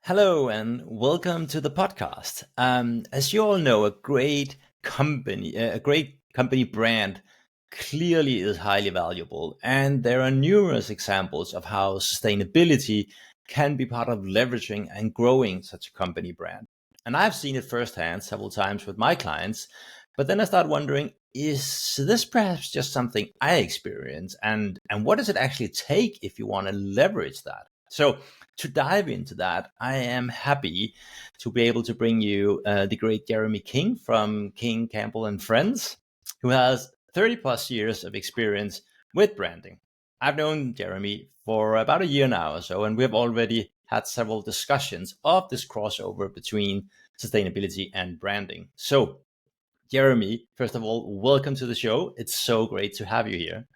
Hello and welcome to the podcast. As you all know, a great company brand clearly is highly valuable, and there are numerous examples of how sustainability can be part of leveraging and growing such a company brand. And I've seen it firsthand several times with my clients, but then I start wondering, is this perhaps just something I experience? And what does it actually take if you want to leverage that? So to dive into that, I am happy to be able to bring you the great Jeremy King from King Campbell and Friends, who has 30 plus years of experience with branding. I've known Jeremy for about a year now or so, and we've already had several discussions of this crossover between sustainability and branding. So, Jeremy, first of all, welcome to the show. It's so great to have you here.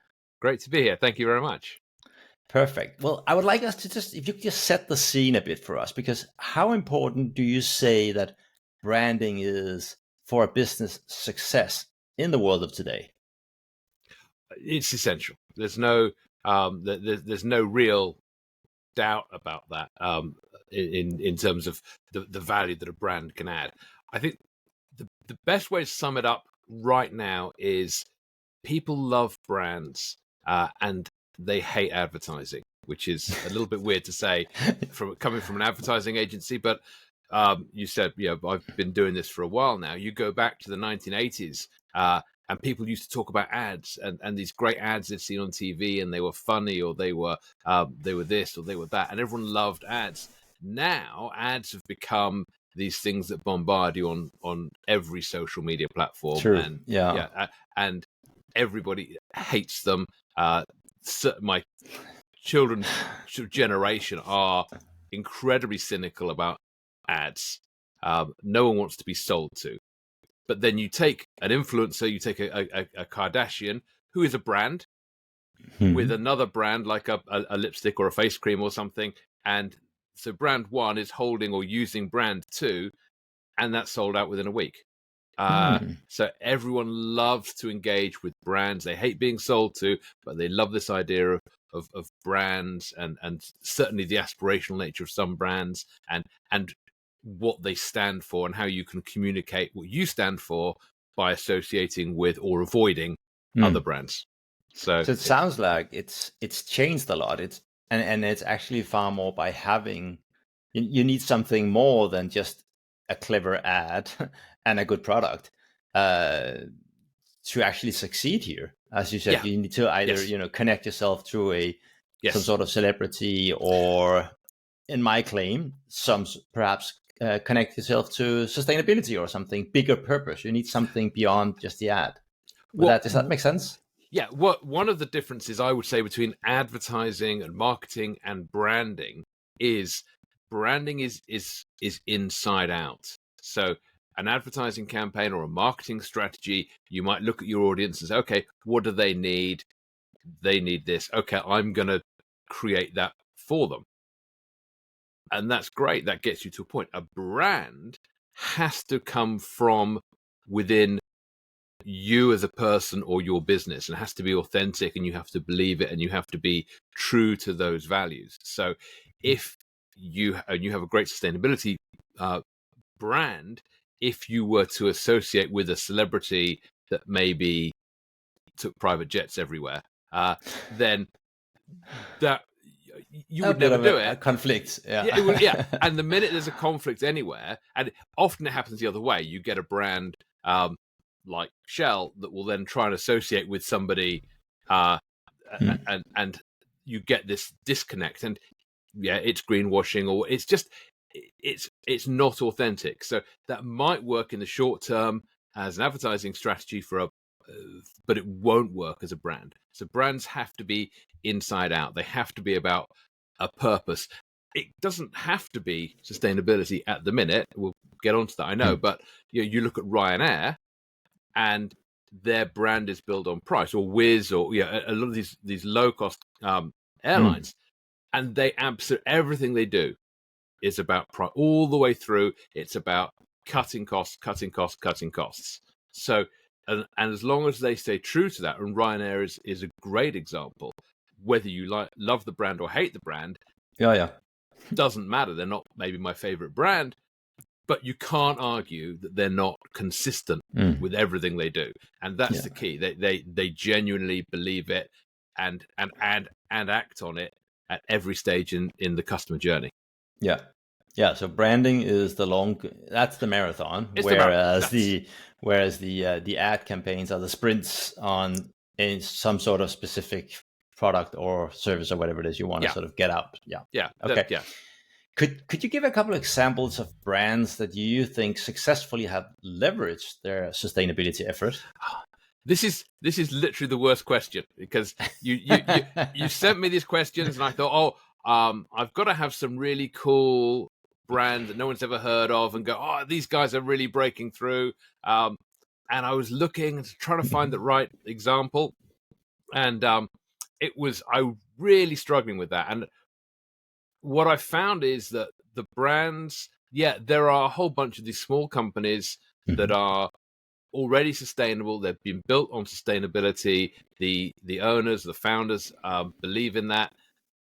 Great to be here. Thank you very much. Perfect. Well, I would like us to if you could just set the scene a bit for us, because how important do you say that branding is for a business success in the world of today? It's essential. There's no real doubt about that in terms of the value that a brand can add. I think the best way to sum it up right now is people love brands and they hate advertising, which is a little bit weird to say coming from an advertising agency. But you said, I've been doing this for a while now. You go back to the 1980s, and people used to talk about ads and these great ads they'd seen on TV, and they were funny, or they were this, or they were that, and everyone loved ads. Now ads have become these things that bombard you on every social media platform. True. And and everybody hates them. My children's generation are incredibly cynical about ads. No one wants to be sold to. But then you take an influencer, you take a Kardashian, who is a brand, with another brand like a lipstick or a face cream or something. And so brand one is holding or using brand two, and that's sold out within a week. So everyone loves to engage with brands. They hate being sold to, but they love this idea of brands and certainly the aspirational nature of some brands and what they stand for and how you can communicate what you stand for by associating with or avoiding other brands. So it sounds like it's changed a lot. It's actually far more by having you need something more than just a clever ad and a good product to actually succeed here. As you said, you need to either connect yourself through some sort of celebrity, or in my claim, some perhaps connect yourself to sustainability or something bigger purpose. You need something beyond just the ad. Does that make sense? Yeah, one of the differences I would say between advertising and marketing and branding is branding is inside out. So an advertising campaign or a marketing strategy, you might look at your audience and say, okay, what do they need? They need this. Okay, I'm going to create that for them. And that's great. That gets you to a point. A brand has to come from within you as a person or your business, and it has to be authentic, and you have to believe it, and you have to be true to those values. So if you have a great sustainability brand, if you were to associate with a celebrity that maybe took private jets everywhere, then that you would never do it. A conflict, And the minute there's a conflict anywhere, and often it happens the other way, you get a brand like Shell that will then try and associate with somebody, and you get this disconnect, and it's greenwashing, or it's just it's not authentic. So that might work in the short term as an advertising strategy but it won't work as a brand. So brands have to be inside out. They have to be about a purpose. It doesn't have to be sustainability at the minute. We'll get onto that, I know, but you look at Ryanair, and their brand is built on price, or Wizz, or a lot of these low cost airlines, and they absolutely everything they do is about price all the way through. It's about cutting costs. So, and as long as they stay true to that, and Ryanair is a great example, whether you love the brand or hate the brand, Doesn't matter. They're not maybe my favorite brand, but you can't argue that they're not consistent with everything they do, and that's the key. They genuinely believe it and act on it at every stage in the customer journey. Yeah. Yeah, so branding is that's the marathon, It's whereas the ad campaigns are the sprints on some sort of specific product or service or whatever it is you want to sort of get out. Yeah. Yeah. Okay. Yeah. Could you give a couple of examples of brands that you think successfully have leveraged their sustainability efforts? This is literally the worst question, because you sent me these questions and I thought, I've got to have some really cool brands that no one's ever heard of and go, oh, these guys are really breaking through. And I was looking and trying to find the right example, and I was really struggling with that. And what I found is that the brands, there are a whole bunch of these small companies that are already sustainable. They've been built on sustainability. The owners, the founders, believe in that.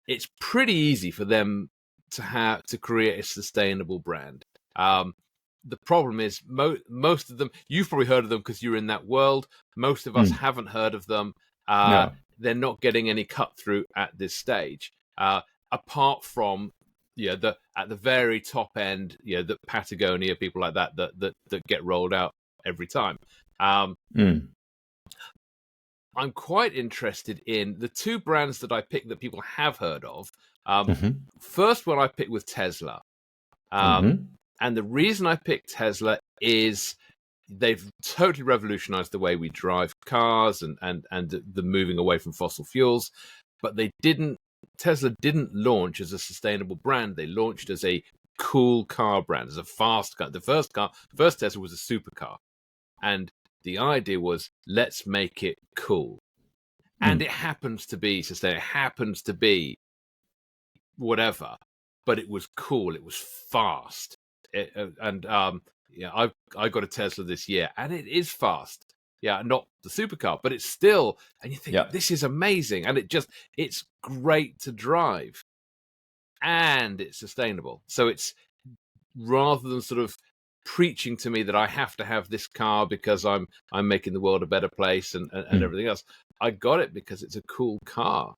It's pretty easy for them to create a sustainable brand. The problem is most of them, you've probably heard of them because you're in that world. Most of us haven't heard of them. No. They're not getting any cut through at this stage. Apart from at the very top end, the Patagonia, people like that get rolled out every time. I'm quite interested in the two brands that I picked that people have heard of. First one I picked was Tesla. And the reason I picked Tesla is they've totally revolutionized the way we drive cars and the moving away from fossil fuels. But Tesla didn't launch as a sustainable brand. They launched as a cool car brand, as a fast car. The first Tesla was a supercar. And the idea was, let's make it cool. And it happens to be sustainable. It happens to be whatever, but it was cool. It was fast. I got a Tesla this year, and it is fast. Yeah, not the supercar, but it's still, and you think, this is amazing. And it's great to drive, and it's sustainable. So it's, rather than sort of preaching to me that I have to have this car because I'm making the world a better place and everything else, I got it because it's a cool car.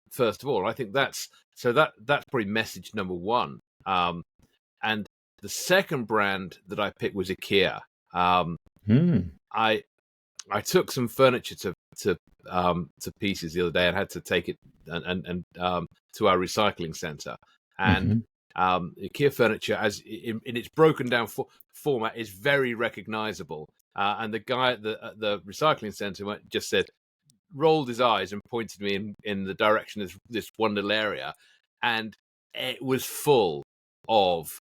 First of all, I think that's probably message number one. And the second brand that I picked was IKEA. I took some furniture to pieces the other day and had to take it and to our recycling center. And IKEA furniture, as in its broken down format, is very recognizable. And the guy at the recycling center just rolled his eyes and pointed me in the direction of this one little area, and it was full of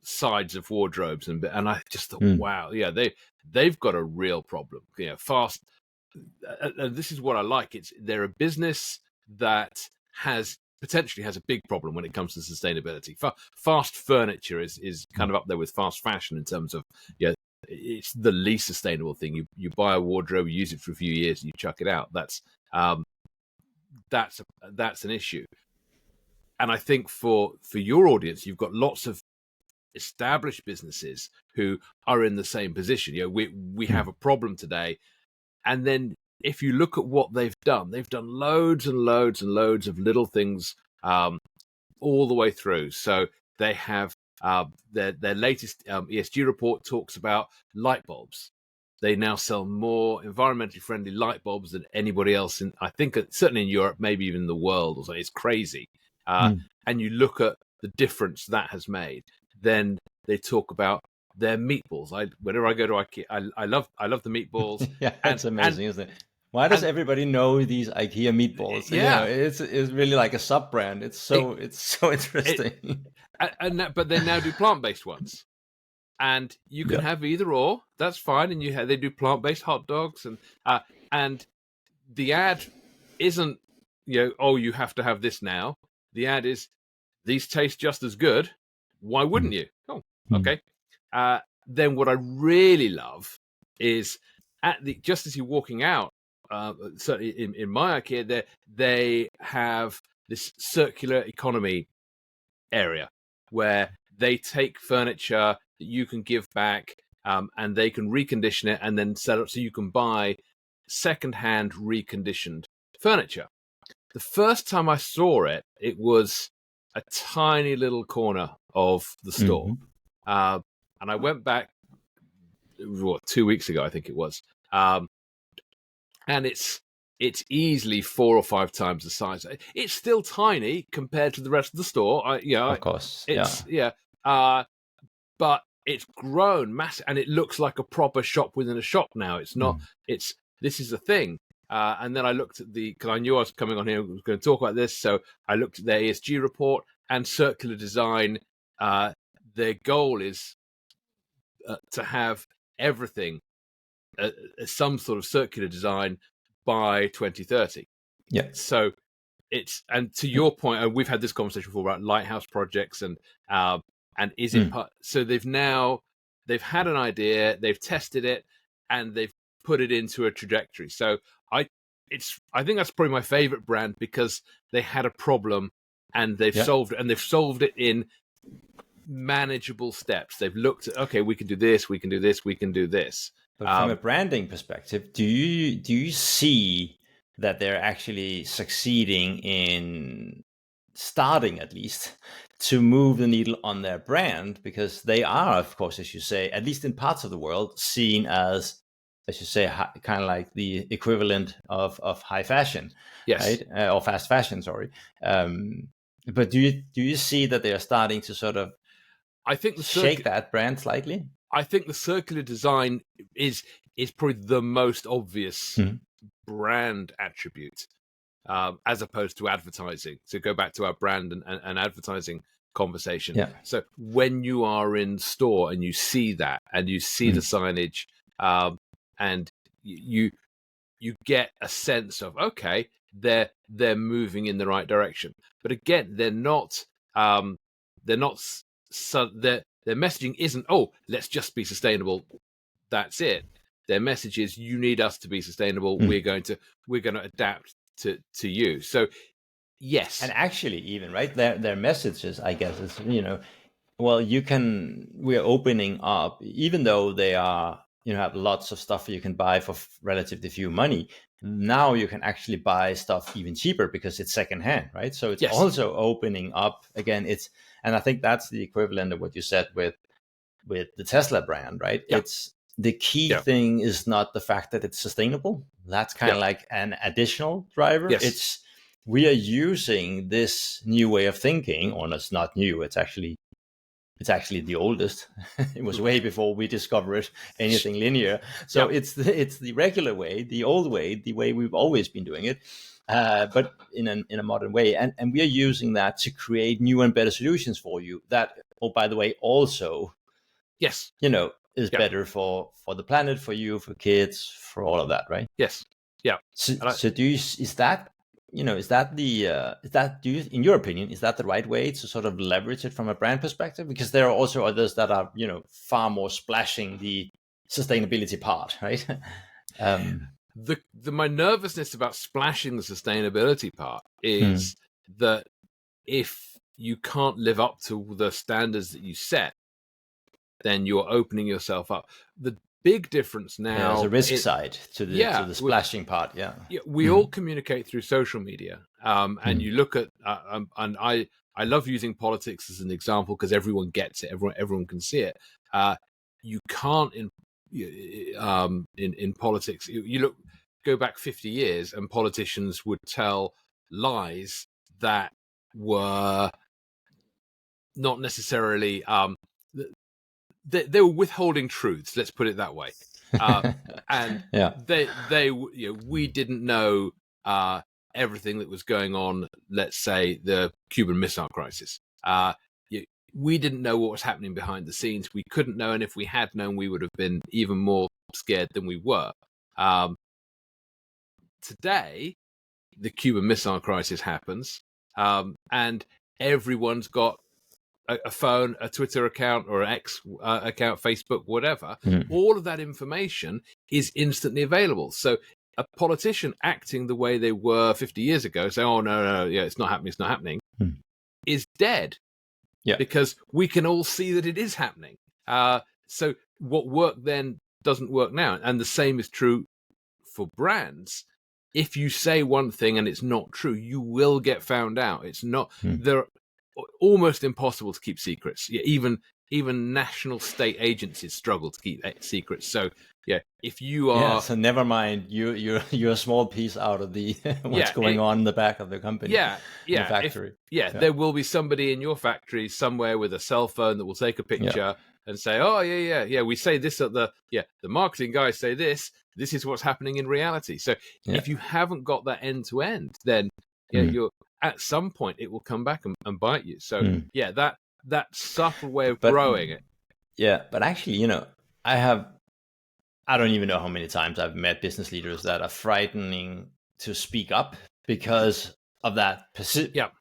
sides of wardrobes, and I just thought, wow, they've got a real problem. Fast. This is what I like. They're a business that potentially has a big problem when it comes to sustainability. Fast furniture is kind of up there with fast fashion in terms of it's the least sustainable thing. You buy a wardrobe, you use it for a few years, and you chuck it out. That's an issue. And I think for your audience, you've got lots of established businesses who are in the same position. We have a problem today, and then if you look at what they've done loads and loads and loads of little things all the way through. So they have their latest ESG report talks about light bulbs. They now sell more environmentally friendly light bulbs than anybody else I think certainly in Europe, maybe even the world or something. It's crazy. And you look at the difference that has made. Then they talk about their meatballs. Whenever I go to IKEA, I love the meatballs. Yeah, it's amazing, isn't it? Why does everybody know these IKEA meatballs? Yeah, it's really like a sub brand. It's so interesting. But they now do plant-based ones, and you can have either or. That's fine. And they do plant-based hot dogs, and the ad isn't you have to have this now. The ad is, these taste just as good. Why wouldn't you? Oh, okay. Then what I really love is just as you're walking out, certainly in my IKEA, they have this circular economy area where they take furniture that you can give back, and they can recondition it and then sell it, so you can buy second-hand reconditioned furniture. The first time I saw it, it was a tiny little corner of the store. And I went back, 2 weeks ago, I think it was. And it's easily 4 or 5 times the size. It's still tiny compared to the rest of the store. Of course. But it's grown massive, and it looks like a proper shop within a shop now. It's not. This is the thing. And then I looked at because I knew I was coming on here, was going to talk about this, so I looked at their ESG report and circular design. Their goal is to have everything some sort of circular design by 2030. Yeah. So and to your point, and we've had this conversation before about lighthouse projects and is it so they've had an idea, they've tested it, and they've put it into a trajectory. So I think that's probably my favorite brand, because they had a problem and they've solved it, and they've solved it in manageable steps. They've looked at, okay, we can do this, we can do this, we can do this. But from a branding perspective, do you see that they're actually succeeding in starting, at least, to move the needle on their brand? Because they are, of course, as you say, at least in parts of the world, seen as you say, kind of like the equivalent of high fashion, right? Or fast fashion, sorry. But do you see that they are starting to sort of, I think, shake that brand slightly? I think the circular design is probably the most obvious brand attribute, as opposed to advertising. So go back to our brand and advertising conversation. Yeah. So when you are in store and you see that, and you see the signage, and you get a sense of, okay, they're moving in the right direction. But again, their messaging isn't, oh, let's just be sustainable, that's it. Their message is, you need us to be sustainable. We're going to adapt to you. So yes, and actually, even right, their messages, I guess, is, well, we're opening up, even though they are, have lots of stuff you can buy for relatively few money. Now you can actually buy stuff even cheaper because it's secondhand, right? So it's also opening up again. And I think that's the equivalent of what you said with the Tesla brand, right? Yeah. It's the key thing is not the fact that it's sustainable. That's kind of like an additional driver. Yes. We are using this new way of thinking, or it's not new. It's actually the oldest. It was way before we discovered anything linear. So it's the regular way, the old way, the way we've always been doing it, but in a modern way. And we are using that to create new and better solutions for you. That, oh, by the way, also, is better for the planet, for you, for kids, for all of that, right? Yes. Yeah. So do you, is that do you, in your opinion, is that the right way to sort of leverage it from a brand perspective? Because there are also others that are, far more splashing the sustainability part, right? My nervousness about splashing the sustainability part is that if you can't live up to the standards that you set, then you're opening yourself up. The big difference now, there's a risk side to the splashing part. We all communicate through social media, and you look at and I love using politics as an example, because everyone gets it, everyone can see it. You can't in politics, go back 50 years and politicians would tell lies that were not necessarily they were withholding truths, let's put it that way. And we didn't know everything that was going on. Let's say the Cuban Missile Crisis. We didn't know what was happening behind the scenes. We couldn't know, and if we had known, we would have been even more scared than we were. Today, the Cuban Missile Crisis happens, and everyone's got a phone, a Twitter account, or an X account, Facebook, whatever. All of that information is instantly available. So a politician acting the way they were 50 years ago, saying, oh, no, it's not happening, is dead. because we can all see that it is happening. So what worked then doesn't work now. And the same is true for brands. If you say one thing and it's not true, you will get found out. It's not, they're almost impossible to keep secrets. Yeah, even national state agencies struggle to keep secrets. So yeah, if you are, so never mind, you're a small piece out of the what's going on in the back of the company, in the factory. There will be somebody in your factory somewhere with a cell phone that will take a picture and say, oh yeah, we say this at the marketing guys say this is what's happening in reality. So if you haven't got that end to end, then you're at some point it will come back and bite you. So that subtle way of growing it. Yeah, but actually, I don't even know how many times I've met business leaders that are frightening to speak up because of that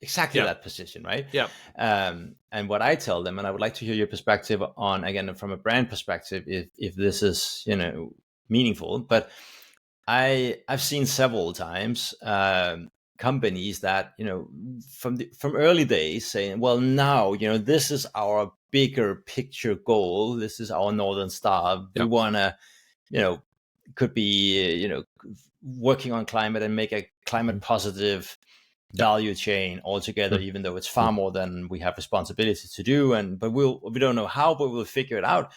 exactly that position, right? Yeah. And what I tell them, and I would like to hear your perspective on, again, from a brand perspective, if this is meaningful. But I've seen several times companies that from early days saying, well, now this is our bigger picture goal. This is our Northern Star. We want to could be working on climate and make a climate positive value chain altogether, even though it's far more than we have responsibility to do. But we don't know how, but we'll figure it out.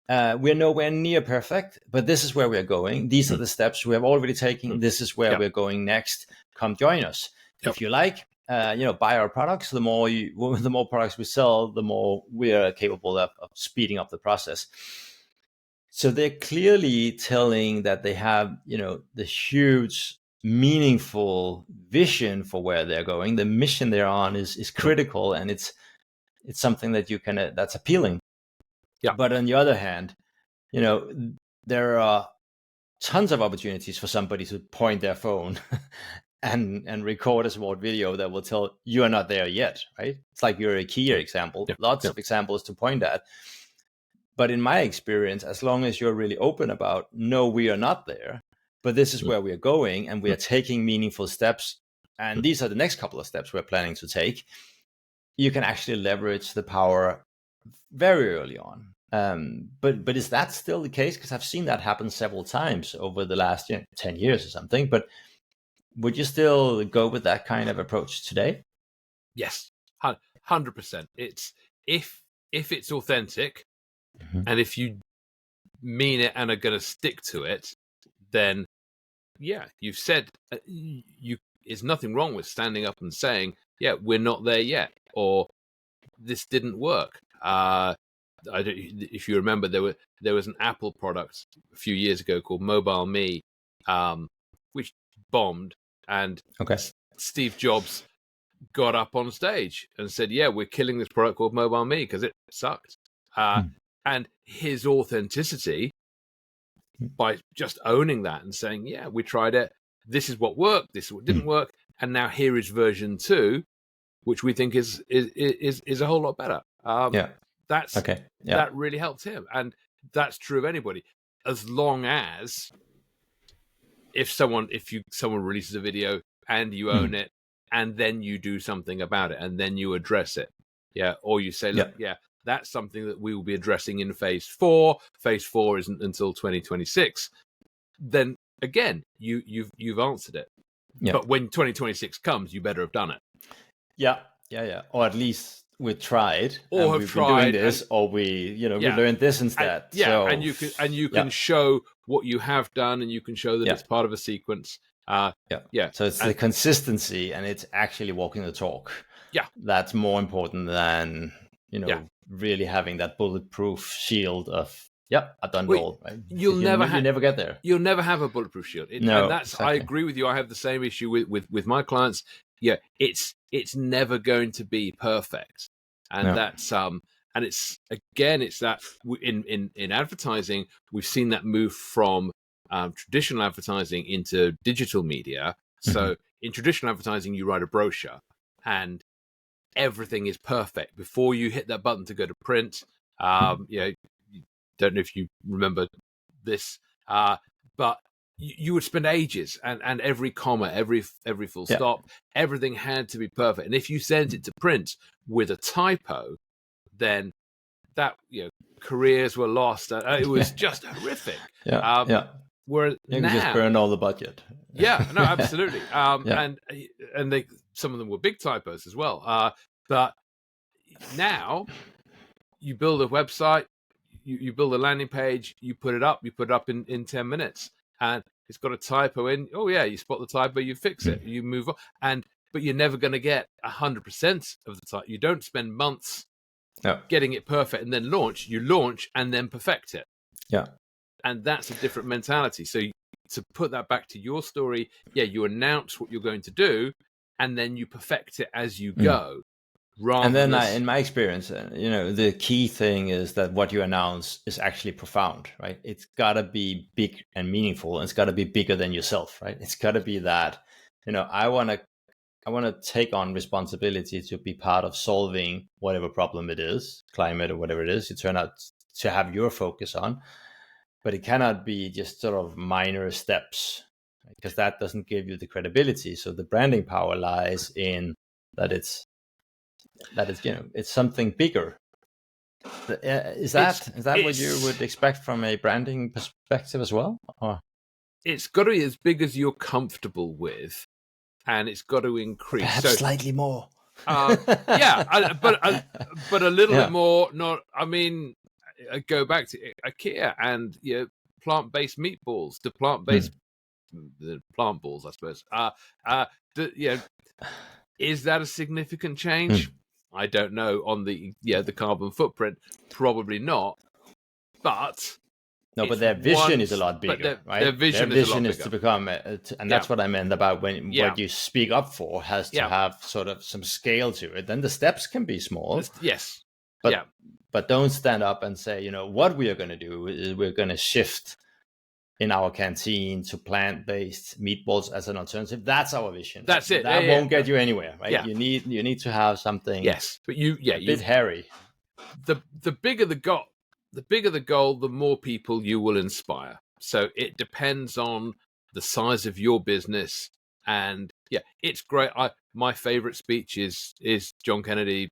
We're nowhere near perfect, but this is where we're going. These are the steps we have already taken. This is where we're going next. Come join us. If you like, buy our products. The more products we sell, the more we are capable of speeding up the process. So they're clearly telling that they have, the huge, meaningful vision for where they're going. The mission they're on is critical, and it's something that that's appealing. Yeah. But on the other hand, there are tons of opportunities for somebody to point their phone and record a small video that will tell you are not there yet, right? It's like you're a key example. Lots of examples to point at. But in my experience, as long as you're really open about, no, we are not there, but this is where we are going, and we are taking meaningful steps, and these are the next couple of steps we're planning to take, you can actually leverage the power very early on. But is that still the case? Because I've seen that happen several times over the last 10 years or something. But would you still go with that kind of approach today? Yes, 100%. It's if it's authentic, and if you mean it and are going to stick to it, then you've said there's nothing wrong with standing up and saying, we're not there yet, or this didn't work. If you remember, there was an Apple product a few years ago called Mobile Me, which bombed, and Steve Jobs got up on stage and said, we're killing this product called Mobile Me because it sucked. And his authenticity, by just owning that and saying, we tried it, this is what worked, this is what didn't work, and now here is version 2, which we think is a whole lot better. That really helped him, and that's true of anybody, as long as if someone releases a video and you own it, and then you do something about it, and then you address it, or you say, look, that's something that we will be addressing in phase 4. Phase 4 isn't until 2026. Then again, you've answered it. But when 2026 comes, you better have done it. Yeah. Or at least we tried, or we've been doing this, or we learned this instead. And you can show what you have done, and you can show that it's part of a sequence. So it's the consistency, and it's actually walking the talk. That's more important than really having that bulletproof shield of I've done it all. Right? You never get there. You'll never have a bulletproof shield. I agree with you. I have the same issue with my clients. It's never going to be perfect, and that's and it's that in advertising we've seen that move from traditional advertising into digital media. So in traditional advertising, you write a brochure, and everything is perfect before you hit that button to go to print. Don't know if you remember this, but you would spend ages, and every comma, every full stop, everything had to be perfect. And if you sent it to print with a typo, then that, careers were lost. It was just horrific. Whereas you now, just burn all the budget. No, absolutely. And some of them were big typos as well. But now you build a website, you build a landing page, you put it up in 10 minutes, and it's got a typo in. Oh yeah, you spot the typo, you fix it, you move on. But you're never going to get 100% of the type. You don't spend months getting it perfect and then launch. You launch and then perfect it. Yeah. And that's a different mentality. So to put that back to your story, you announce what you're going to do, and then you perfect it as you go. And then in my experience, the key thing is that what you announce is actually profound, right? It's got to be big and meaningful, and it's got to be bigger than yourself, right? It's got to be that, I want to take on responsibility to be part of solving whatever problem it is, climate or whatever it is, you turn out to have your focus on. But it cannot be just sort of minor steps, because that doesn't give you the credibility. So the branding power lies in that it's it's something bigger. Is that what you would expect from a branding perspective as well? Or? It's got to be as big as you're comfortable with, and it's got to increase. Perhaps slightly more. But a little bit more. Not. I mean, I go back to IKEA and plant-based meatballs to plant-based plant balls, I suppose. Is that a significant change? I don't know. On the carbon footprint, probably not. But but their vision is a lot bigger, right? Their vision is to become, and that's what I meant about what you speak up for has to have sort of some scale to it. Then the steps can be small. Yes. But don't stand up and say, what we are going to do is we're going to shift in our canteen to plant-based meatballs as an alternative. That's our vision. That's it. That won't get you anywhere, right? Yeah. You need to have something. Yes, but a bit hairy. The bigger the goal, the more people you will inspire. So it depends on the size of your business, and it's great. My favorite speech is John Kennedy.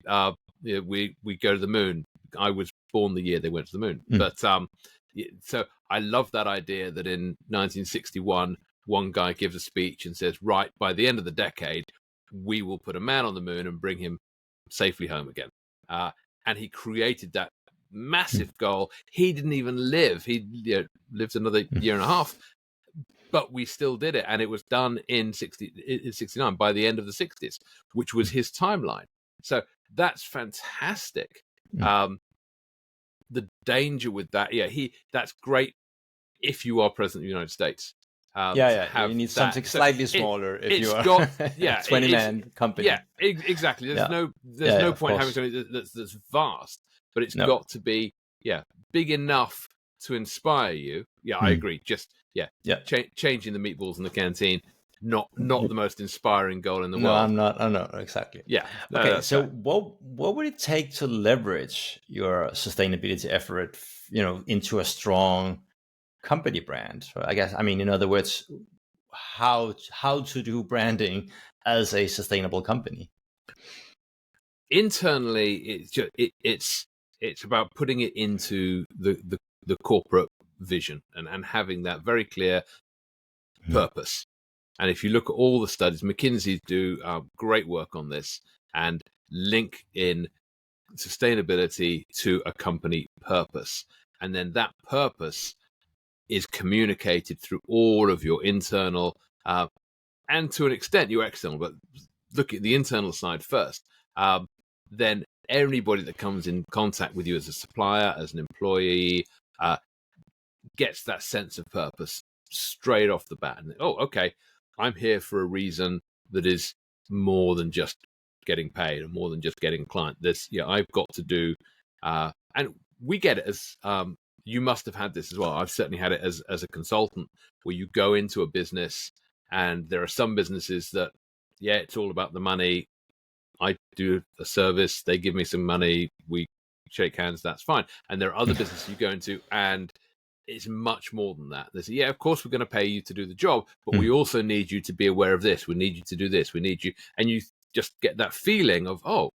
We go to the moon. I was born the year they went to the moon, but so I love that idea that in 1961, one guy gives a speech and says, right, by the end of the decade, we will put a man on the moon and bring him safely home again. And he created that massive goal. He didn't even live. He lived another year and a half, but we still did it. And it was done in 69 by the end of the 60s, which was his timeline. So that's fantastic. The danger with that, that's great if you are president of the United States. You need something slightly smaller if you are a 20-man company. Yeah, exactly. There's no point having something that's vast, but it's got to be big enough to inspire you. I agree. Just changing the meatballs in the canteen, not the most inspiring goal in the world. No, I'm not exactly. Okay, so what would it take to leverage your sustainability effort, into a strong company brand? I guess, in other words, how to do branding as a sustainable company? Internally, it's about putting it into the corporate vision and having that very clear purpose. And if you look at all the studies, McKinsey do great work on this and link in sustainability to a company purpose. And then that purpose is communicated through all of your internal and to an extent your external, but look at the internal side first. Then everybody that comes in contact with you as a supplier, as an employee, gets that sense of purpose straight off the bat. And, okay, I'm here for a reason that is more than just getting paid and more than just getting a client. I've got to do, and we get it as, you must have had this as well. I've certainly had it as a consultant, where you go into a business and there are some businesses that, it's all about the money. I do a service, they give me some money, we shake hands, that's fine. And there are other businesses you go into and it's much more than that. They say, yeah, of course we're going to pay you to do the job, but we also need you to be aware of this. We need you to do this. We need you, and you just get that feeling of, oh,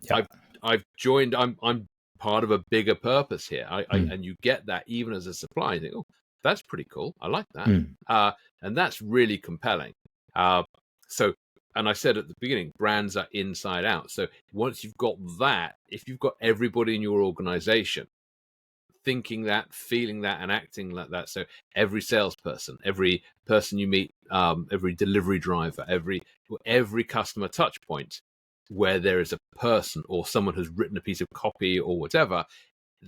Yeah. I've joined. I'm part of a bigger purpose here. And you get that even as a supplier. You think, oh, that's pretty cool. I like that, and that's really compelling. So, and I said at the beginning, brands are inside out. So once you've got that, if you've got everybody in your organization thinking that, feeling that, and acting like that, so every salesperson, every person you meet, every delivery driver, every customer touch point where there is a person or someone who's written a piece of copy or whatever,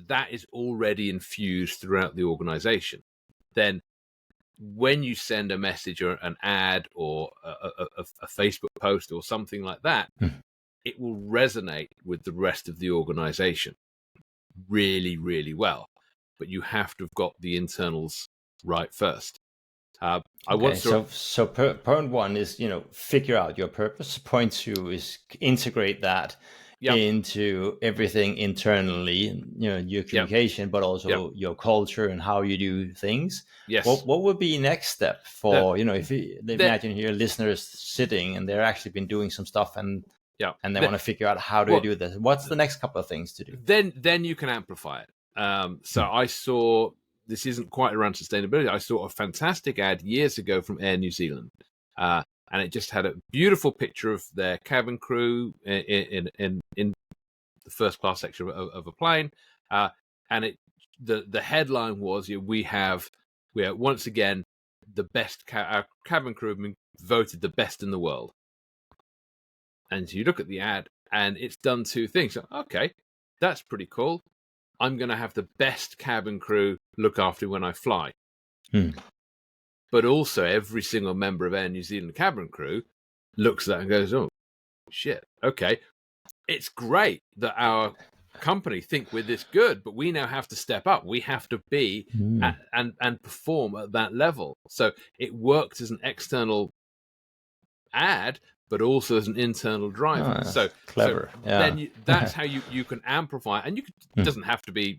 that is already infused throughout the organization. Then when you send a message or an ad or a Facebook post or something like that, it will resonate with the rest of the organization really, really well. But you have to have got the internals right first. So point one is, figure out your purpose. Point two is integrate that into everything internally, your communication, but also your culture and how you do things. Yes. What would be next step for, if you imagine here listeners sitting and they're actually been doing some stuff and they want to figure out how do you do this? What's the next couple of things to do? Then you can amplify it. So I saw, this isn't quite around sustainability. I saw a fantastic ad years ago from Air New Zealand, and it just had a beautiful picture of their cabin crew in the first class section of a plane, and the headline was, we are once again the best. Our cabin crew have been voted the best in the world. And so you look at the ad, and it's done two things. Okay, that's pretty cool. I'm going to have the best cabin crew look after when I fly. But also, every single member of Air New Zealand cabin crew looks at that and goes, oh, shit, okay. It's great that our company think we're this good, but we now have to step up. We have to be and perform at that level. So it worked as an external ad, but also as an internal driver. So clever. Then that's how you can amplify, and it doesn't have to be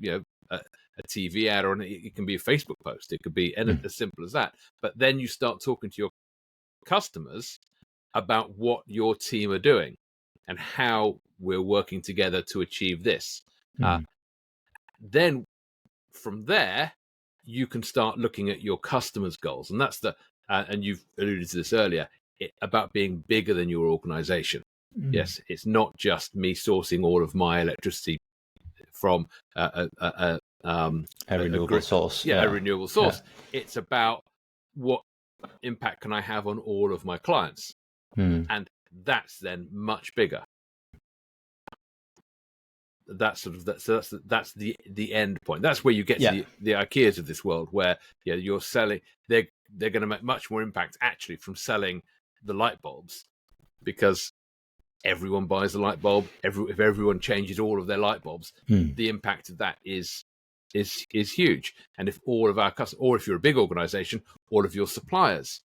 a TV ad, or it can be a Facebook post. It could be as simple as that. But then you start talking to your customers about what your team are doing and how we're working together to achieve this. Then from there, you can start looking at your customers' goals, and that's and you've alluded to this earlier. About being bigger than your organization. Yes, it's not just me sourcing all of my electricity from a renewable source. A renewable source. It's about what impact can I have on all of my clients, and that's then much bigger. That's the end point. That's where you get to the IKEAs of this world, where you're selling. They're going to make much more impact actually from selling the light bulbs, because everyone buys a light bulb. If everyone changes all of their light bulbs, the impact of that is huge. And if all of our customers, or if you're a big organization, all of your suppliers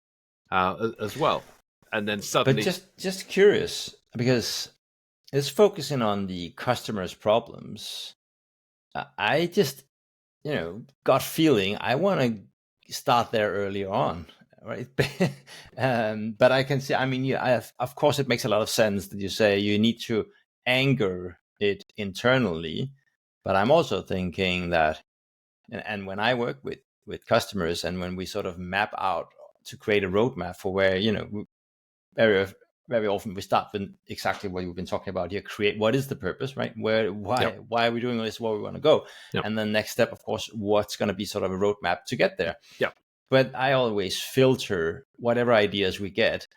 as well, and then suddenly. But just curious, because it's focusing on the customer's problems. I just, gut feeling, I want to start there earlier on. Right. But I can see, of course, it makes a lot of sense that you say you need to anchor it internally. But I'm also thinking that, and when I work with customers, and when we sort of map out to create a roadmap for where, very, very often we start with exactly what we've been talking about here, create what is the purpose, right? Why are we doing this? Where we want to go? And then next step, of course, what's going to be sort of a roadmap to get there. But I always filter whatever ideas we get.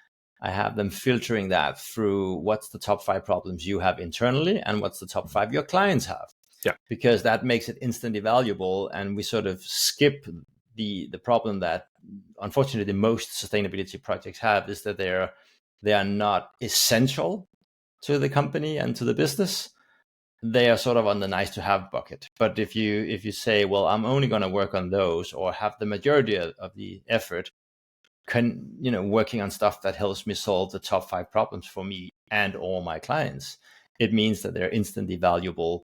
I have them filtering that through what's the top 5 problems you have internally and what's the top 5 your clients have. Because that makes it instantly valuable. And we sort of skip the problem that, unfortunately, most sustainability projects have, is that they are not essential to the company and to the business. They are sort of on the nice to have bucket. But if you say, well, I'm only going to work on those, or have the majority of the effort working on stuff that helps me solve the top 5 problems for me and all my clients, it means that they're instantly valuable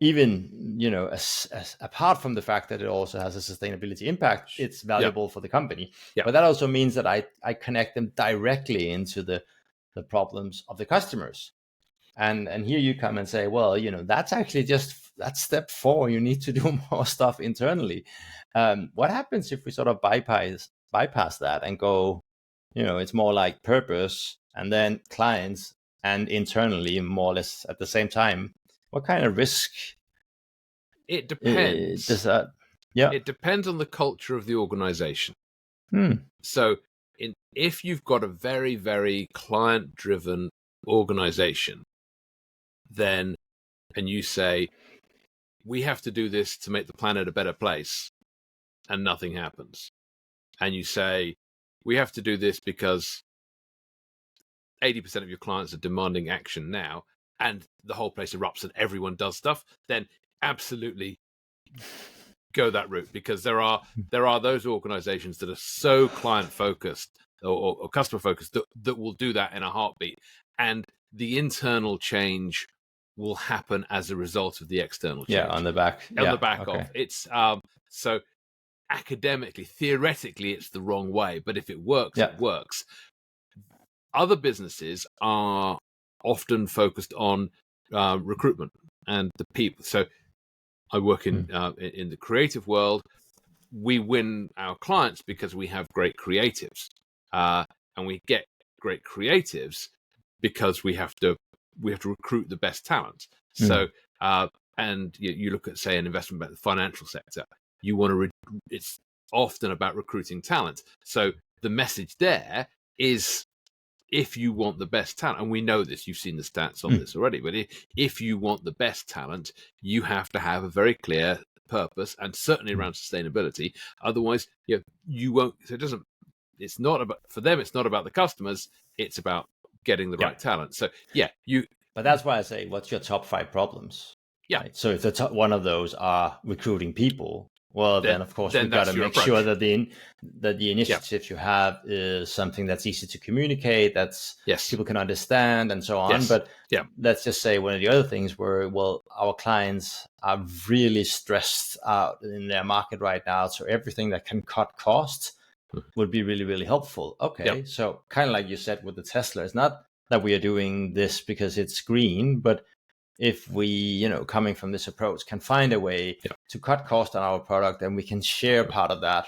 even, as apart from the fact that it also has a sustainability impact, it's Yeah. valuable for the company. Yeah. But that also means that I connect them directly into the problems of the customers. And here you come and say, well, that's actually that's step 4. You need to do more stuff internally. What happens if we sort of bypass that and go, it's more like purpose and then clients and internally more or less at the same time? What kind of risk It depends. does that? Yeah. It depends on the culture of the organization. Hmm. So if you've got a very, very client-driven organization, then, and you say, we have to do this to make the planet a better place, and nothing happens. And you say, we have to do this because 80% of your clients are demanding action now, and the whole place erupts and everyone does stuff, then absolutely go that route, because there are those organizations that are so client focused or customer focused that will do that in a heartbeat, and the internal change will happen as a result of the external change. On the back okay. Of it's so academically, theoretically, it's the wrong way, but if it works, it works. Other businesses are often focused on recruitment and the people. So I work in the creative world. We win our clients because we have great creatives, and we get great creatives because we have to recruit the best talent. So, and you look at, say, an investment bank, the financial sector. You want to. It's often about recruiting talent. So the message there is, if you want the best talent, and we know this, you've seen the stats on this already, but if you want the best talent, you have to have a very clear purpose, and certainly around sustainability. Otherwise, you won't. So it's not about, for them, it's not about the customers, it's about getting the right talent. So but that's why I say, what's your top 5 problems? Right? So if the top one of those are recruiting people, well, then of course we've got to make sure that the initiatives you have is something that's easy to communicate, that's people can understand, and so on. But let's just say one of the other things where, well, our clients are really stressed out in their market right now, so everything that can cut costs would be really, really helpful. Okay, so kind of like you said with the Tesla, it's not that we are doing this because it's green, but if we, coming from this approach, can find a way to cut cost on our product, and we can share part of that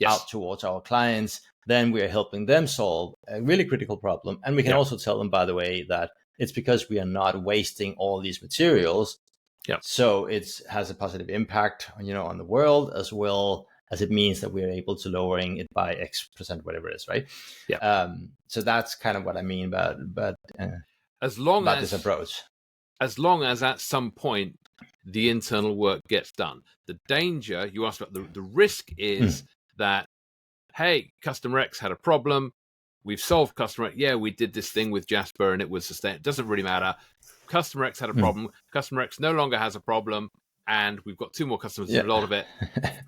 out towards our clients, then we are helping them solve a really critical problem. And we can also tell them, by the way, that it's because we are not wasting all these materials. So it has a positive impact, on the world, as well as it means that we are able to lowering it by X%, whatever it is, right? So that's kind of what I mean about this approach. As long as at some point the internal work gets done. The danger, you asked about, the risk is that, hey, customer X had a problem. We've solved customer X. Yeah, we did this thing with Jasper and it was sustained. It doesn't really matter. Customer X had a problem. Customer X no longer has a problem. And we've got 2 more customers as a result of it.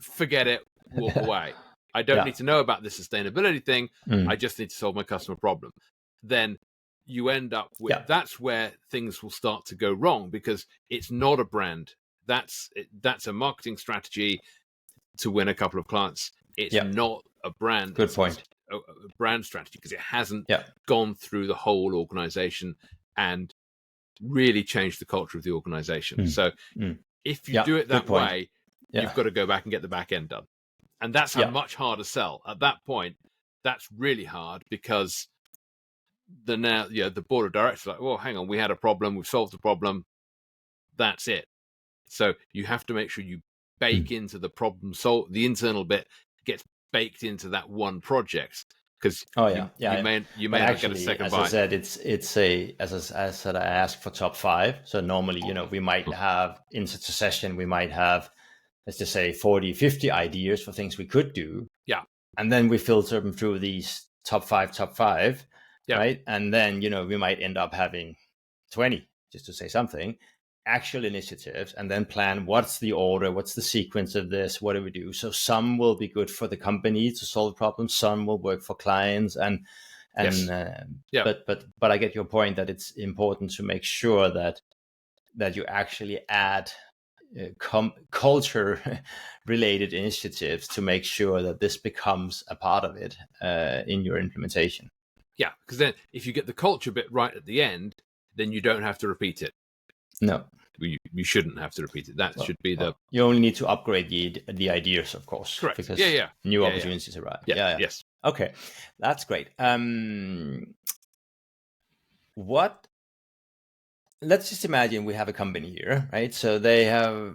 Forget it. Walk away. I don't need to know about this sustainability thing. I just need to solve my customer problem. Then you end up with, that's where things will start to go wrong, because it's not a brand. That's a marketing strategy to win a couple of clients. It's not a brand. Good point. A brand strategy, because it hasn't gone through the whole organization and really changed the culture of the organization. So if you do it that way, you've got to go back and get the back end done. And that's a much harder sell. At that point, that's really hard, because the board of directors are like, well, hang on, we had a problem, we've solved the problem, that's it. So you have to make sure you bake into the problem, so the internal bit gets baked into that one project, because you may not get a second bite. As I said, as I said, I asked for top 5. So normally, we might have, in such a session, we might have, let's just say 40, 50 ideas for things we could do. And then we filter them through these top 5, right? And then, we might end up having 20, just to say something, actual initiatives, and then plan what's the order, what's the sequence of this, what do we do? So some will be good for the company to solve problems, some will work for clients, but I get your point that it's important to make sure that you actually add culture related initiatives to make sure that this becomes a part of it in your implementation. Yeah, because then if you get the culture bit right at the end, then you don't have to repeat it. No, you shouldn't have to repeat it. That should be the. You only need to upgrade the ideas, of course, Correct. because new Yeah, opportunities arrive. yeah. Yeah. Yes. Okay, that's great. What? Let's just imagine we have a company here, right? So they're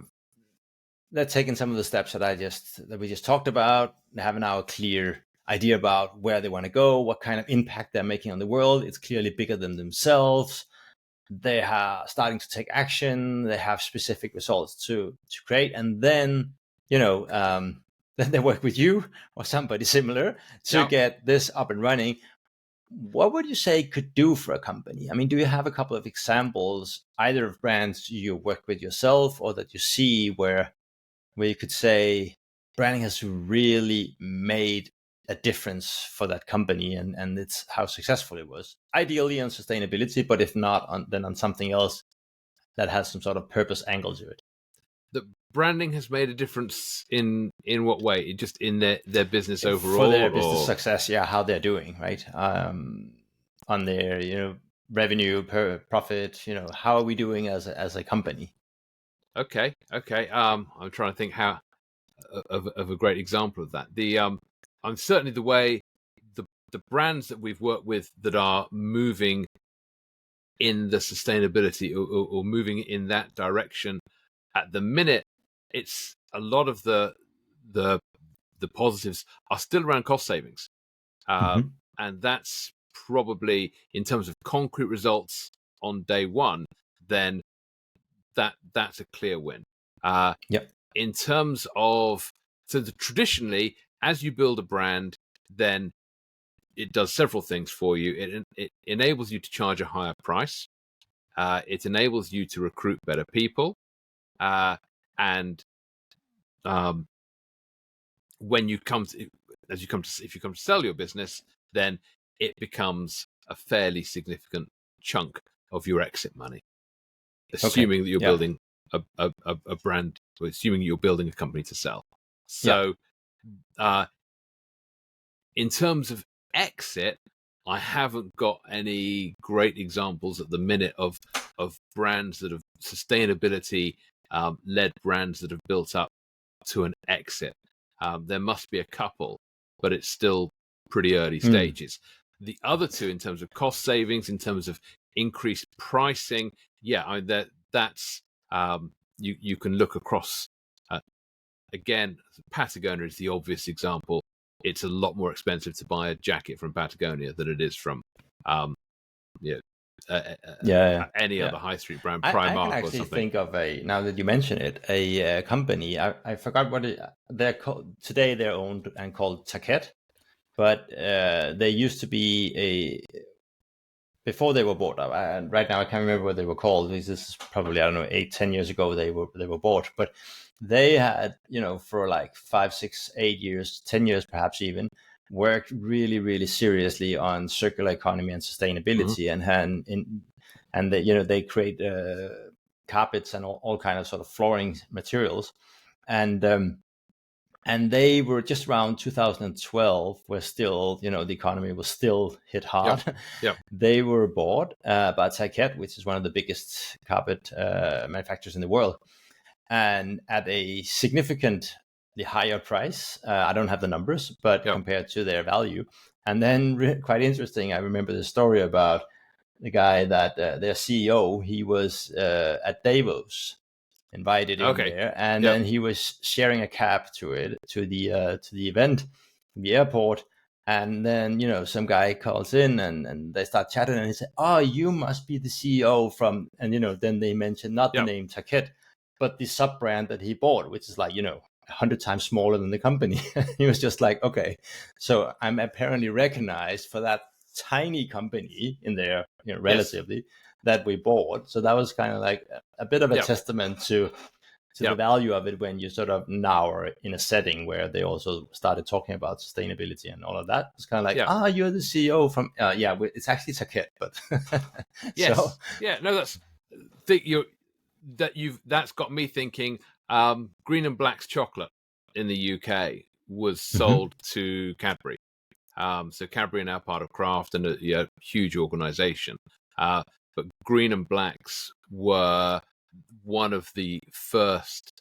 taking some of the steps that we just talked about. They have now a clear idea about where they want to go, what kind of impact they're making on the world. It's clearly bigger than themselves. They are starting to take action. They have specific results to create, and then then they work with you or somebody similar to get this up and running. What would you say could do for a company? I mean, do you have a couple of examples, either of brands you work with yourself or that you see where you could say branding has really made a difference for that company, and it's how successful it was? Ideally on sustainability, but if not, then on something else that has some sort of purpose angle to it. The branding has made a difference in what way? Just in their business overall, for their business success. Yeah, how they're doing, right? On their revenue per profit. How are we doing as a company? Okay. I'm trying to think how of a great example of that. I'm certainly the way the brands that we've worked with that are moving in the sustainability or moving in that direction at the minute. It's a lot of the positives are still around cost savings, and that's probably, in terms of concrete results on day one, then that's a clear win. Yep. In terms of, traditionally, as you build a brand, then it does several things for you. It enables you to charge a higher price. It enables you to recruit better people, and when you come to, if you come to sell your business, then it becomes a fairly significant chunk of your exit money, assuming that you're building a brand, or assuming you're building a company to sell. So, in terms of exit, I haven't got any great examples at the minute of brands that have sustainability led brands that have built up to an exit. There must be a couple, but it's still pretty early stages. The other two, in terms of cost savings, in terms of increased pricing, that's you can look across. Again, Patagonia is the obvious example. It's a lot more expensive to buy a jacket from Patagonia than it is from any other high street brand, Primark I can or actually something. think of now that you mention it, a company. I forgot what they're called today. They're owned and called Taket, but they used to be before they were bought. And right now I can't remember what they were called. This is probably, I don't know, 8-10 years ago they were bought, but they had for like 5, 6, 8 years, 10 years perhaps even, worked really, really seriously on circular economy and sustainability, and they create carpets and all kind of sort of flooring materials, and they were just around 2012, where still the economy was still hit hard. They were bought by Taket, which is one of the biggest carpet manufacturers in the world, and at a significantly higher price. I don't have the numbers, but compared to their value. And then quite interesting, I remember the story about the guy that their CEO, he was at Davos, invited in there, and then he was sharing a cab to the event, the airport, and then some guy calls in and they start chatting, and he said, "Oh, you must be the CEO from," and then they mentioned not the name Taket, but the sub brand that he bought, which is like 100 times smaller than the company. He was just like, okay, so I'm apparently recognized for that tiny company in there, relatively, that we bought. So that was kind of like a bit of a testament to the value of it, when you sort of now are in a setting where they also started talking about sustainability and all of that. It's kind of like, you're the CEO from, it's actually Taket, but yes, so, no, that's that's got me thinking. Green and Black's chocolate in the UK was Hmm. sold to Cadbury. So Cadbury are now part of Kraft and a huge organization. But Green and Blacks were one of the first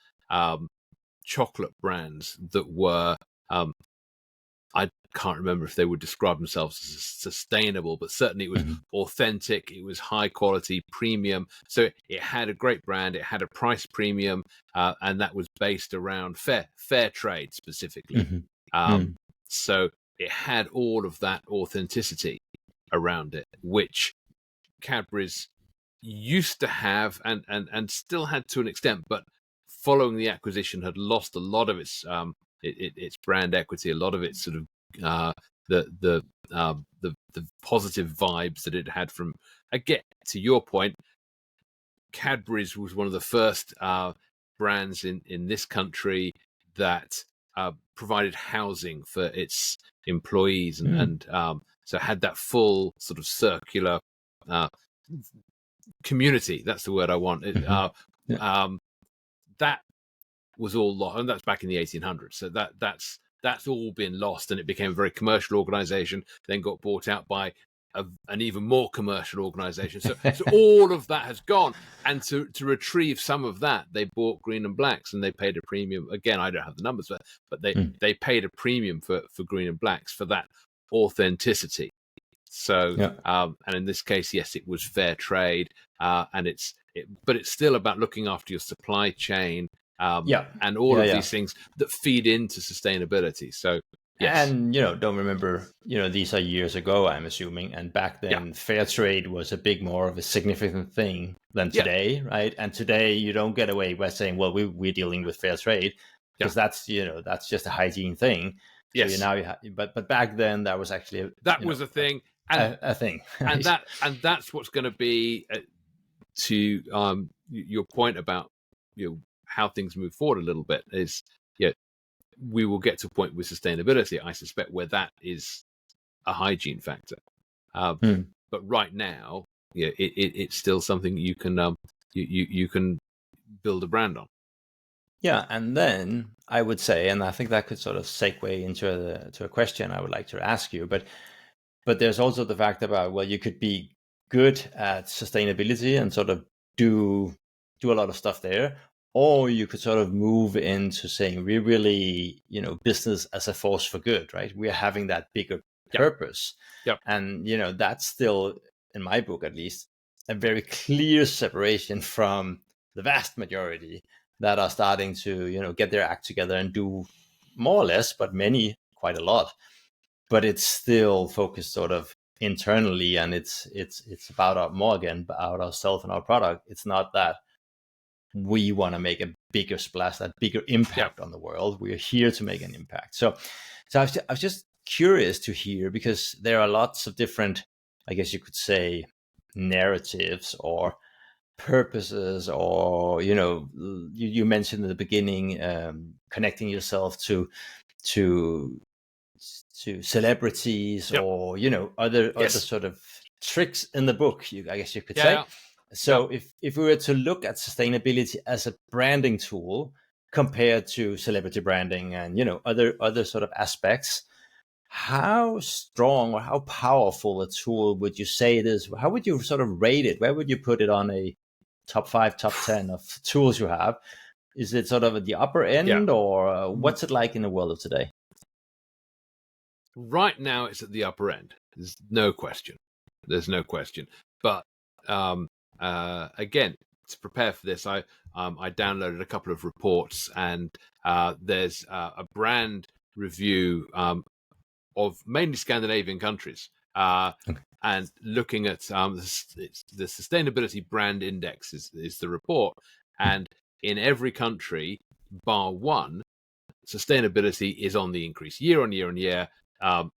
chocolate brands that were, I can't remember if they would describe themselves as sustainable, but certainly it was Hmm. authentic, it was high quality, premium. So it had a great brand, it had a price premium, and that was based around fair trade specifically. Hmm. Um, Mm. so it had all of that authenticity around it, which Cadbury's used to have and still had to an extent, but following the acquisition had lost a lot of its brand equity, a lot of its sort of uh, the positive vibes that it had from. Again, to your point, Cadbury's was one of the first brands in this country that provided housing for its employees, Mm. and so had that full sort of circular uh, community. That's the word I want. Hmm. Yeah. That was all lost, and that's back in the 1800s. So that's all been lost, and it became a very commercial organization. Then got bought out by an even more commercial organization. So all of that has gone, and to retrieve some of that, they bought Green and Blacks, and they paid a premium. Again, I don't have the numbers, but Mm. they paid a premium for Green and Blacks for that authenticity. So, Yeah. and in this case, yes, it was fair trade, but it's still about looking after your supply chain, Yeah. and all Yeah. of Yeah. these things that feed into sustainability. So, yes, And don't remember, these are years ago, I'm assuming, and back yeah, then fair trade was a big more of a significant thing than yeah, today, right? And today you don't get away by saying, well, we're dealing with fair trade, yeah, because that's just a hygiene thing. So yes, but back then that was actually that was a thing, and a thing, and right? that's what's going to be to your point about how things move forward a little bit is yeah, we will get to a point with sustainability, I suspect, where that is a hygiene factor. Uh, Hmm. but right now, yeah, it's still something you can you can build a brand on. Yeah, and then I would say, and I think that could sort of segue into to a question I would like to ask you, but there's also the fact about, well, you could be good at sustainability and sort of do a lot of stuff there, or you could sort of move into saying we really, business as a force for good, right? We're having that bigger Yep, purpose. yep, And that's still, in my book at least, a very clear separation from the vast majority that are starting to, get their act together and do more or less, but many quite a lot, but it's still focused sort of internally, and it's about more again about ourselves and our product. It's not that we want to make a bigger splash, that bigger yep, impact on the world. We're here to make an impact. So I was just curious to hear, because there are lots of different, I guess you could say, narratives or purposes, or you mentioned in the beginning, connecting yourself to celebrities, yep, or other yes, sort of tricks in the book, I guess you could yeah, say. yeah, yep, So if we were to look at sustainability as a branding tool compared to celebrity branding and other sort of aspects, how strong or how powerful a tool would you say it is? How would you sort of rate it? Where would you put it on a top 5, top 10 of tools you have? Is it sort of at the upper yeah. end, or what's it like in the world of today? Right now, it's at the upper end. There's no question. There's no question. But um, again, to prepare for this, I downloaded a couple of reports, and there's a brand review of mainly Scandinavian countries, Okay. and looking at the Sustainability Brand Index is the report, and in every country bar one, sustainability is on the increase year on year on year,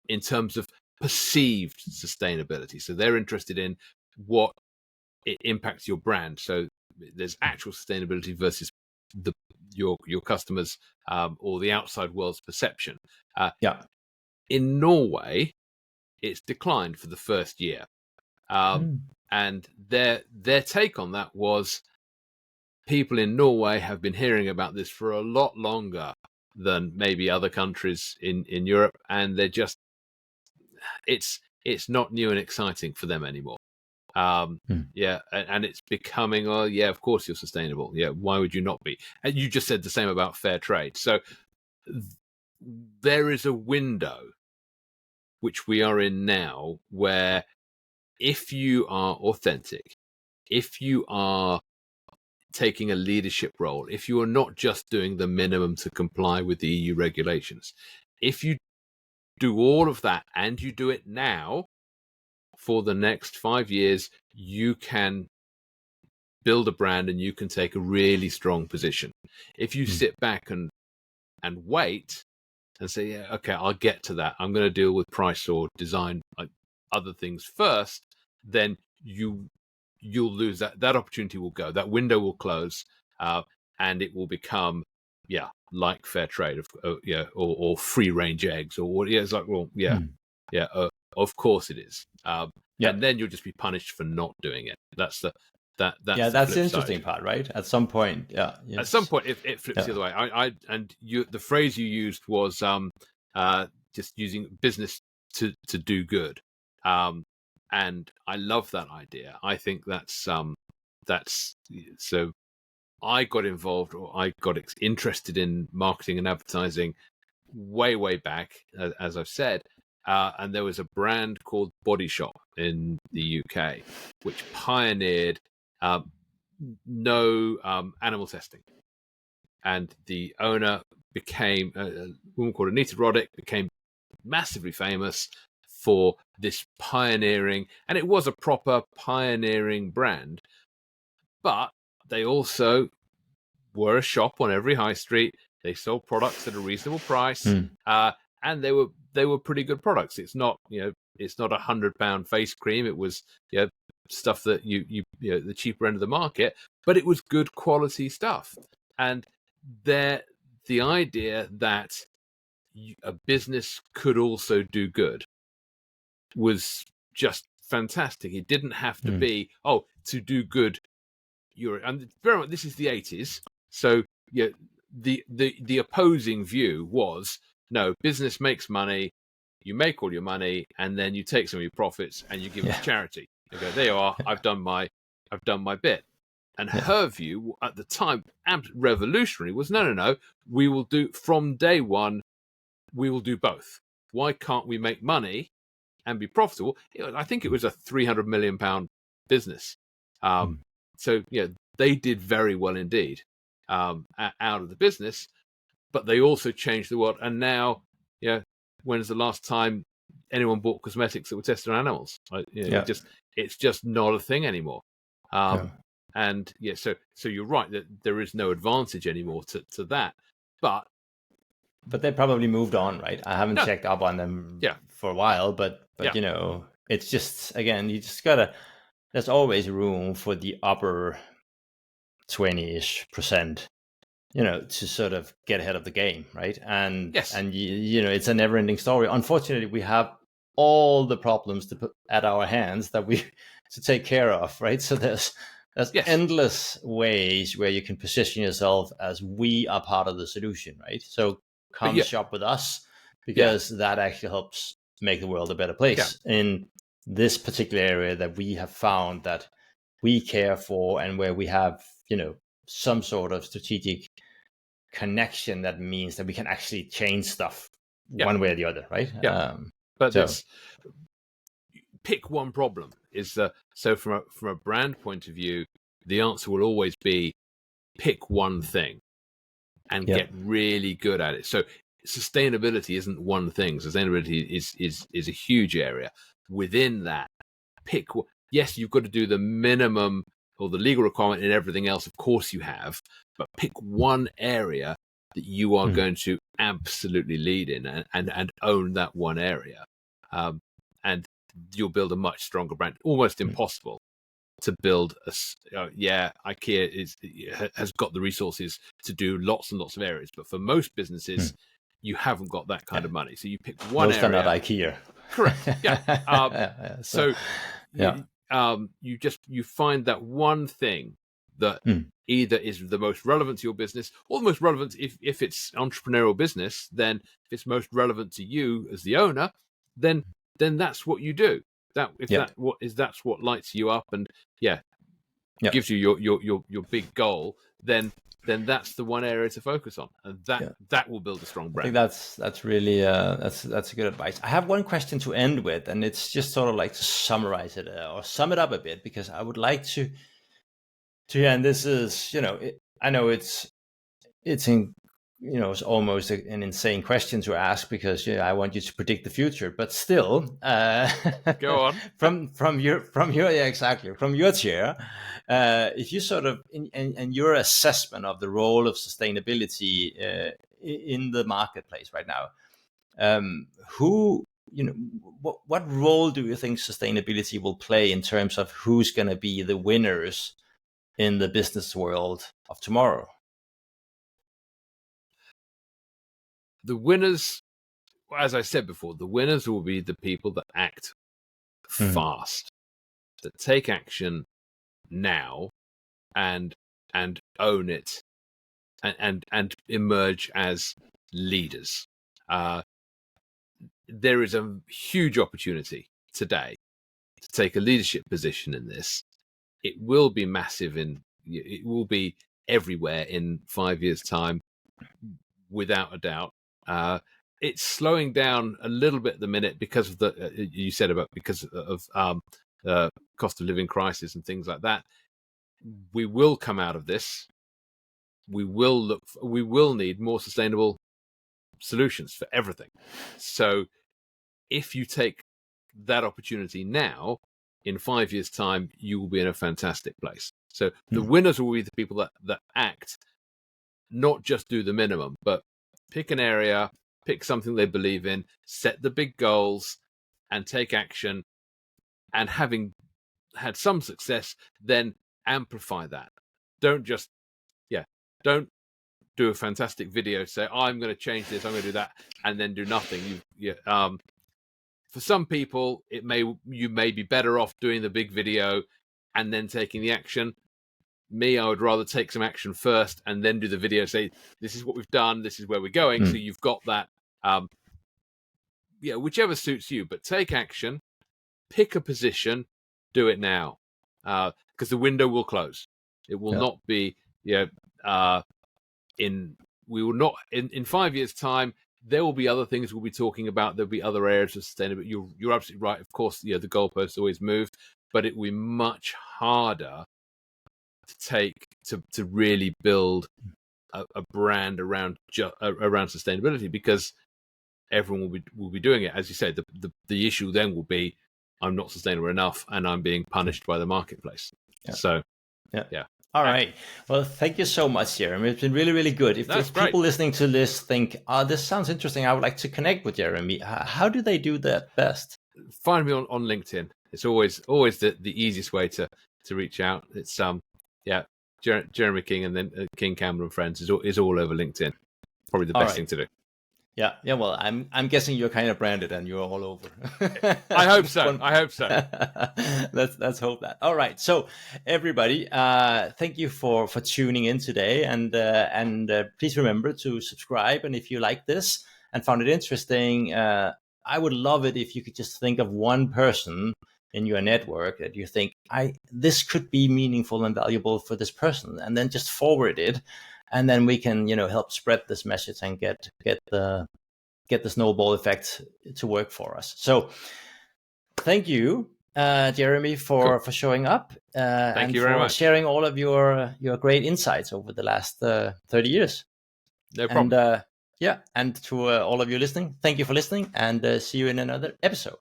in terms of perceived sustainability. So they're interested in what it impacts your brand. So there's actual sustainability versus the your customers, or the outside world's perception. Uh, Yeah. in Norway, it's declined for the first year, um, Mm. and their take on that was people in Norway have been hearing about this for a lot longer than maybe other countries in Europe, and they're just it's not new and exciting for them anymore. Yeah, and it's becoming, oh yeah, of course you're sustainable. Yeah, why would you not be? And you just said the same about fair trade. So there is a window which we are in now where if you are authentic, if you are taking a leadership role, if you are not just doing the minimum to comply with the EU regulations, if you do all of that and you do it now for the next 5 years, you can build a brand and you can take a really strong position. If you sit back and wait and say, yeah, okay, I'll get to that, I'm going to deal with price or design, like other things first, then you'll lose that opportunity will go, that window will close, and it will become, yeah, like fair trade, or free range eggs, or what. Yeah, it's like, well, yeah, of course it is, and then you'll just be punished for not doing it. That's the that's the interesting side. part, right? At some point, At some point, it flips the other way. The phrase you used was just using business to do good, and I love that idea. I think that's so. I got involved, or I got interested in marketing and advertising way back, as I've said. And there was a brand called Body Shop in the UK, which pioneered no animal testing. And the owner became a woman called Anita Roddick, became massively famous for this pioneering, and it was a proper pioneering brand. But they also were a shop on every high street. They sold products at a reasonable price, and they were pretty good products. It's not it's not £100 face cream. It was stuff that you the cheaper end of the market, but it was good quality stuff. And the idea that a business could also do good was just fantastic. It didn't have to be, to do good. And very much, this is the 80s, so the opposing view was, no, business makes money, you make all your money, and then you take some of your profits and you give it to charity. You go, there you are, I've done my bit. And her view at the time, revolutionary, was no, we will do, from day one, we will do both. Why can't we make money and be profitable? I think it was a £300 million business. So they did very well indeed out of the business, but they also changed the world. And now, when's the last time anyone bought cosmetics that were tested on animals? It's just not a thing anymore. And so you're right that there is no advantage anymore to that, but they probably moved on, right? I haven't checked up on them for a while, but it's just, again, you just gotta. There's always room for the upper 20-ish%, to sort of get ahead of the game, right? And it's a never-ending story. Unfortunately, we have all the problems to put at our hands that we to take care of, right? So there's endless ways where you can position yourself as we are part of the solution, right? So come shop with us, because that actually helps make the world a better place in this particular area that we have found that we care for, and where we have some sort of strategic connection that means that we can actually change stuff one way or the other, right? But pick one problem. So from a brand point of view, the answer will always be pick one thing and get really good at it. So sustainability isn't one thing. Sustainability is a huge area. Within that, yes, you've got to do the minimum or the legal requirement, and everything else, of course you have, but pick one area that you are going to absolutely lead in and own that one area. And you'll build a much stronger brand. Almost impossible to build IKEA has got the resources to do lots and lots of areas, but for most businesses, you haven't got that kind of money. So you pick one area. Most are not IKEA. Correct. Yeah. You find that one thing that either is the most relevant to your business, or the most relevant if it's entrepreneurial business, then if it's most relevant to you as the owner, then that's what you do. That's what lights you up and gives you your big goal, then that's the one area to focus on, and that will build a strong brand. I think that's really that's a good advice. I have one question to end with, and it's just sort of like to summarize it or sum it up a bit, because I would like to and this is, I know it's it's almost an insane question to ask, because I want you to predict the future, but still, go on. from your chair, if you sort of in your assessment of the role of sustainability in the marketplace right now, what role do you think sustainability will play in terms of who's going to be the winners in the business world of tomorrow? The winners, as I said before, the winners will be the people that act fast, that take action now and own it and emerge as leaders. There is a huge opportunity today to take a leadership position in this. It will be massive, it will be everywhere in 5 years' time, without a doubt. It's slowing down a little bit at the minute because of because of cost of living crisis and things like that. We will come out of this. We will need more sustainable solutions for everything. So if you take that opportunity now, in 5 years' time, you will be in a fantastic place. So the winners will be the people that act, not just do the minimum, but pick an area, pick something they believe in, set the big goals, and take action. And having had some success, then amplify that. Don't just, don't do a fantastic video, say, I'm going to change this, I'm going to do that, and then do nothing. For some people, you may be better off doing the big video and then taking the action. Me, I would rather take some action first and then do the video, say, this is what we've done, this is where we're going. So you've got that, whichever suits you, but take action, pick a position, do it now, because the window will close. It will not be, in 5 years' time, there will be other things we'll be talking about. There'll be other areas of sustainability. You're absolutely right. Of course, the goalposts always move, but it will be much harder to really build a brand around sustainability, because everyone will be doing it. As you say, the issue then will be, I'm not sustainable enough and I'm being punished by the marketplace. So all right. Well, thank you so much, Jeremy. It's been really, really good. If people listening to this think, this sounds interesting, I would like to connect with Jeremy, how do they do that best? Find me on LinkedIn. It's always the easiest way to reach out. It's Jeremy King, and then King Campbell Friends is all over LinkedIn. Probably the best thing to do. Yeah. Well, I'm guessing you're kind of branded and you're all over. I hope so. Let's hope that. All right. So, everybody, thank you for tuning in today, and please remember to subscribe. And if you like this and found it interesting, I would love it if you could just think of one person in your network that you think, this could be meaningful and valuable for this person, and then just forward it. And then we can, help spread this message and get the snowball effect to work for us. So, thank you, Jeremy, for showing up and you very much. Sharing all of your great insights over the last 30 years. No problem. And and to all of you listening, thank you for listening, and see you in another episode.